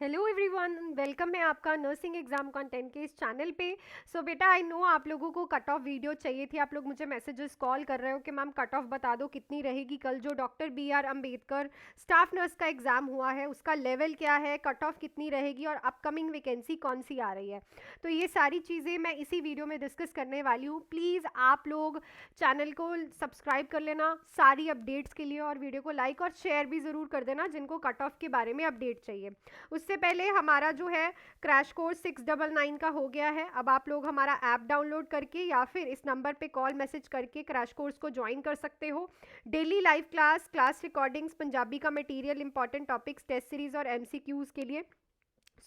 Hello everyone, welcome है आपका nursing exam content के इस चैनल पे। बेटा आई नो आप लोगों को कट ऑफ वीडियो चाहिए थी। आप लोग मुझे मैसेजेस कॉल कर रहे हो कि मैम कट ऑफ बता दो कितनी रहेगी। कल जो doctor B R Ambedkar staff nurse का एग्जाम हुआ है उसका लेवल क्या है, कट ऑफ कितनी रहेगी और अपकमिंग वैकेंसी कौन सी आ रही है, तो ये सारी चीज़ें मैं इसी वीडियो में डिस्कस करने वाली हूँ। प्लीज़ आप लोग चैनल को सब्सक्राइब कर लेना सारी अपडेट्स के लिए, और वीडियो को लाइक और शेयर भी ज़रूर कर देना जिनको कट ऑफ के बारे में अपडेट चाहिए। उससे पहले हमारा जो है क्रैश कोर्स 699 का हो गया है। अब आप लोग हमारा ऐप डाउनलोड करके या फिर इस नंबर पे कॉल मैसेज करके क्रैश कोर्स को ज्वाइन कर सकते हो। Daily live class recordings, Punjabi का material, important topics, test series और एमसीक्यूज के लिए।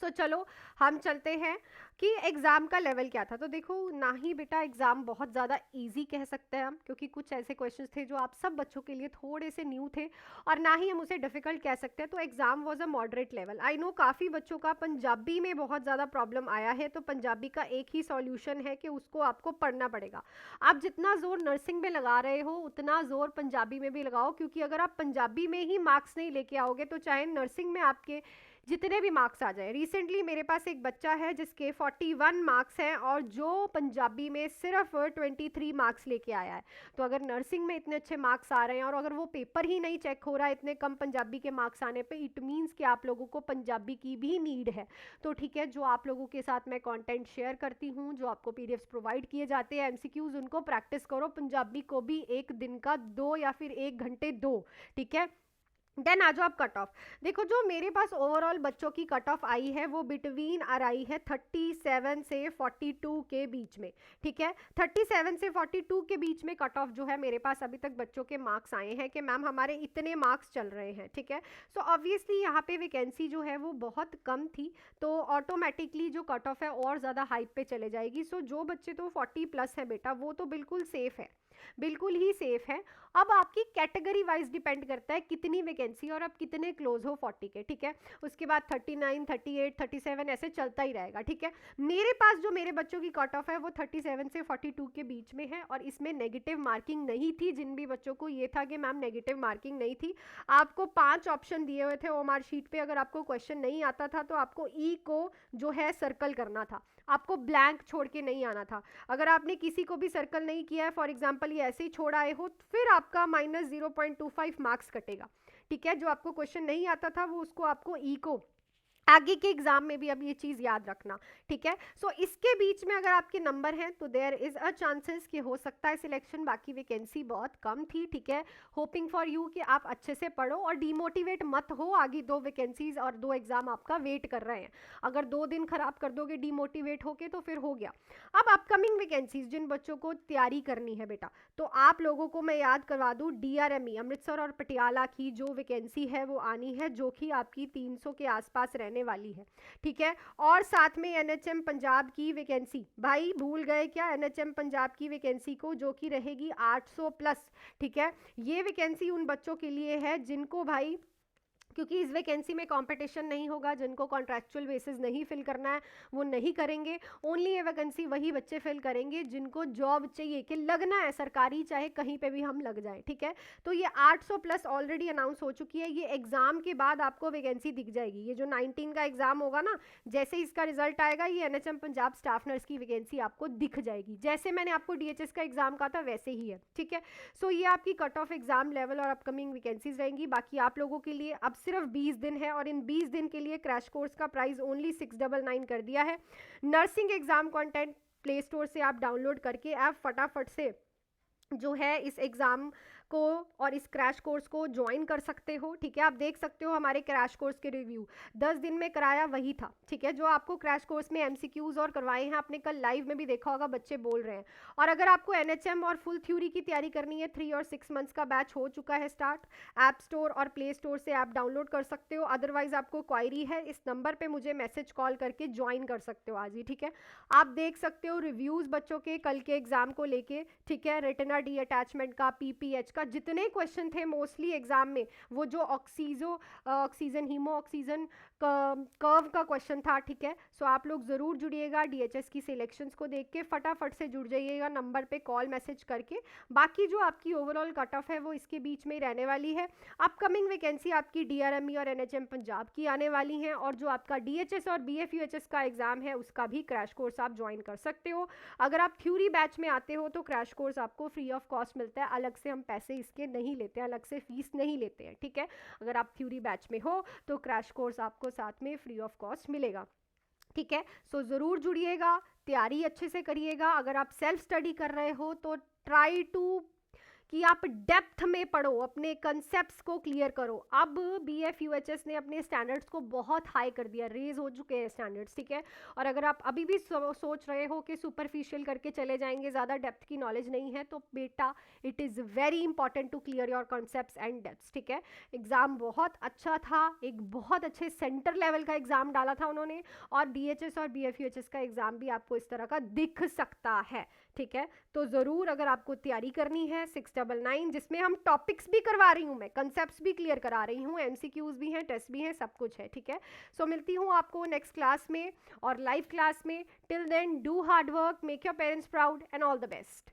चलो हम चलते हैं कि एग्ज़ाम का लेवल क्या था। तो देखो, ना ही बेटा एग्ज़ाम बहुत ज़्यादा इजी कह सकते हैं हम, क्योंकि कुछ ऐसे क्वेश्चंस थे जो आप सब बच्चों के लिए थोड़े से न्यू थे, और ना ही हम उसे डिफ़िकल्ट कह सकते हैं। तो exam was a moderate level. I know काफ़ी बच्चों का पंजाबी में बहुत ज़्यादा प्रॉब्लम आया है, तो पंजाबी का एक ही सॉल्यूशन है कि उसको आपको पढ़ना पड़ेगा। आप जितना ज़ोर नर्सिंग में लगा रहे हो उतना ज़ोर पंजाबी में भी लगाओ, क्योंकि अगर आप पंजाबी में ही मार्क्स नहीं लेके आओगे तो चाहे नर्सिंग में आपके जितने भी मार्क्स आ जाए। रिसेंटली मेरे पास एक बच्चा है जिसके 41 मार्क्स हैं और जो पंजाबी में सिर्फ 23 मार्क्स लेके आया है। तो अगर नर्सिंग में इतने अच्छे मार्क्स आ रहे हैं और अगर वो पेपर ही नहीं चेक हो रहा है इतने कम पंजाबी के मार्क्स आने पे, इट मीन्स कि आप लोगों को पंजाबी की भी नीड है। तो ठीक है, जो आप लोगों के साथ मैं कंटेंट शेयर करती हूँ, जो आपको पीडीएफ्स प्रोवाइड किए जाते हैं, एमसीक्यूज, उनको प्रैक्टिस करो। पंजाबी को भी एक दिन का 2 या फिर 1 घंटे दो, ठीक है। देन आ जाओ आप कट ऑफ। देखो, जो मेरे पास ओवरऑल बच्चों की कट ऑफ आई है वो बिटवीन आ रही है 37 से 42 के बीच में, ठीक है। 37 से 42 के बीच में कट ऑफ जो है मेरे पास अभी तक बच्चों के मार्क्स आए हैं कि मैम हमारे इतने मार्क्स चल रहे हैं, ठीक है। ऑब्वियसली यहाँ पे वैकेंसी जो है वो बहुत कम थी, तो ऑटोमेटिकली जो कट ऑफ है और ज़्यादा हाइप पे चले जाएगी। जो बच्चे तो 40 प्लस है बेटा, वो तो बिल्कुल सेफ है, बिल्कुल ही सेफ है। अब आपकी कैटेगरी वाइज डिपेंड करता है कितनी वैकेंसी और आप कितने क्लोज हो 40 के, ठीक है। उसके बाद 39, 38, 37 ऐसे चलता ही रहेगा, ठीक है। मेरे पास जो मेरे बच्चों की कट ऑफ है वो 37 से 42 के बीच में है, और इसमें नेगेटिव मार्किंग नहीं थी। जिन भी बच्चों को ये था कि मैम नेगेटिव मार्किंग नहीं थी, आपको 5 ऑप्शन दिए हुए थे ओमार शीट पे। अगर आपको क्वेश्चन नहीं आता था तो आपको ई को जो है सर्कल करना था, आपको ब्लैंक छोड़ के नहीं आना था। अगर आपने किसी को भी सर्कल नहीं किया है, फॉर एग्जाम्पल ये ऐसे ही छोड़ आए हो, फिर आपका -0.25 मार्क्स कटेगा, ठीक है। जो आपको क्वेश्चन नहीं आता था वो उसको आपको ई को आगे के एग्जाम में भी अब ये चीज़ याद रखना, ठीक है। इसके बीच में अगर आपके नंबर हैं तो देयर इज अ चांसेस कि हो सकता है सिलेक्शन। बाकी वैकेंसी बहुत कम थी, ठीक है। होपिंग फॉर यू कि आप अच्छे से पढ़ो और डीमोटिवेट मत हो। आगे 2 वैकेंसीज और 2 एग्जाम आपका वेट कर रहे हैं। अगर 2 दिन खराब कर दोगे डीमोटिवेट होके तो फिर हो गया। अब अपकमिंग वैकेंसीज जिन बच्चों को तैयारी करनी है बेटा, तो आप लोगों को मैं याद करवा दूं, डीआरएमई अमृतसर और पटियाला की जो वैकेंसी है वो आनी है, जो कि आपकी 300 के आसपास रहने वाली है, ठीक है। और साथ में एनएचएम पंजाब की वैकेंसी, भाई भूल गए क्या एनएचएम पंजाब की वैकेंसी को, जो कि रहेगी 800 प्लस, ठीक है। ये वैकेंसी उन बच्चों के लिए है जिनको भाई, क्योंकि इस वैकेंसी में कंपटीशन नहीं होगा, जिनको कॉन्ट्रैक्चुअल बेसिस नहीं फिल करना है वो नहीं करेंगे। ओनली ये वैकेंसी वही बच्चे फिल करेंगे जिनको जॉब चाहिए, कि लगना है सरकारी चाहे कहीं पे भी हम लग जाए, ठीक है। तो ये 800 प्लस ऑलरेडी अनाउंस हो चुकी है। ये एग्जाम के बाद आपको वैकेंसी दिख जाएगी। ये जो 19 का एग्जाम होगा ना, जैसे इसका रिजल्ट आएगा ये एनएचएम पंजाब स्टाफ नर्स की वैकेंसी आपको दिख जाएगी। जैसे मैंने आपको डीएचएस का एग्जाम कहा था वैसे ही है, ठीक है। ये आपकी कट ऑफ एग्जाम लेवल और अपकमिंग वैकेंसीज रहेंगी। बाकी आप लोगों के लिए अब सिर्फ 20 दिन है, और इन 20 दिन के लिए क्रैश कोर्स का प्राइस ओनली 699 कर दिया है। Nursing exam content play store से आप डाउनलोड करके आप फटाफट से जो है इस एग्जाम को और इस क्रैश कोर्स को ज्वाइन कर सकते हो, ठीक है। आप देख सकते हो हमारे क्रैश कोर्स के रिव्यू 10 दिन में कराया वही था, ठीक है। जो आपको क्रैश कोर्स में एमसीक्यूज और करवाए हैं, आपने कल लाइव में भी देखा होगा, बच्चे बोल रहे हैं। और अगर आपको एनएचएम और फुल थ्योरी की तैयारी करनी है, 3 और 6 मंथ्स का बैच हो चुका है स्टार्ट। ऐप स्टोर और प्ले स्टोर से आप डाउनलोड कर सकते हो। अदरवाइज आपको क्वायरी है, इस नंबर पर मुझे मैसेज कॉल करके ज्वाइन कर सकते हो आज ही, ठीक है। आप देख सकते हो रिव्यूज बच्चों के कल के एग्जाम को लेके, ठीक है। रेटिना डी अटैचमेंट का, पीपीएच का जितने क्वेश्चन थे मोस्टली एग्जाम में, वो जो ऑक्सीजन हीमो ऑक्सीजन कर्व का क्वेश्चन था, ठीक है। सो आप लोग ज़रूर जुड़िएगा, डीएचएस की सिलेक्शंस को देख के फटाफट से जुड़ जाइएगा नंबर पे कॉल मैसेज करके। बाकी जो आपकी ओवरऑल कट ऑफ है वो इसके बीच में ही रहने वाली है। अपकमिंग वैकेंसी आपकी डीआरएमई और एनएचएम पंजाब की आने वाली हैं, और जो आपका डीएचएस और बीएफयूएचएस का एग्जाम है उसका भी क्रैश कोर्स आप ज्वाइन कर सकते हो। अगर आप थ्योरी बैच में आते हो तो क्रैश कोर्स आपको फ्री ऑफ कॉस्ट मिलता है, अलग से हम पैसे इसके नहीं लेते हैं, अलग से फीस नहीं लेते हैं, ठीक है। अगर आप थ्योरी बैच में हो तो क्रैश कोर्स आपको साथ में फ्री ऑफ कॉस्ट मिलेगा, ठीक है। सो ज़रूर जुड़िएगा, तैयारी अच्छे से करिएगा। अगर आप सेल्फ स्टडी कर रहे हो तो ट्राई टू कि आप डेप्थ में पढ़ो, अपने कंसेप्ट्स को क्लियर करो। अब बीएफयूएचएस ने अपने स्टैंडर्ड्स को बहुत हाई कर दिया, रेज हो चुके हैं स्टैंडर्ड्स, ठीक है। और अगर आप अभी भी सोच रहे हो कि सुपरफिशियल करके चले जाएंगे, ज़्यादा डेप्थ की नॉलेज नहीं है, तो बेटा it is very important to clear your concepts and depths, ठीक है। एग्ज़ाम बहुत अच्छा था, एक बहुत अच्छे सेंटर लेवल का एग्ज़ाम डाला था उन्होंने, और डीएचएस और बीएफयूएचएस का एग्ज़ाम भी आपको इस तरह का दिख सकता है, ठीक है। तो ज़रूर अगर आपको तैयारी करनी है 699, जिसमें हम टॉपिक्स भी करवा रही हूँ, मैं कंसेप्ट्स भी क्लियर करा रही हूँ, एमसीक्यूज भी हैं, टेस्ट भी हैं, सब कुछ है, ठीक है। सो मिलती हूँ आपको नेक्स्ट क्लास में और लाइव क्लास में। Till then do hard work, make your parents proud and all the best.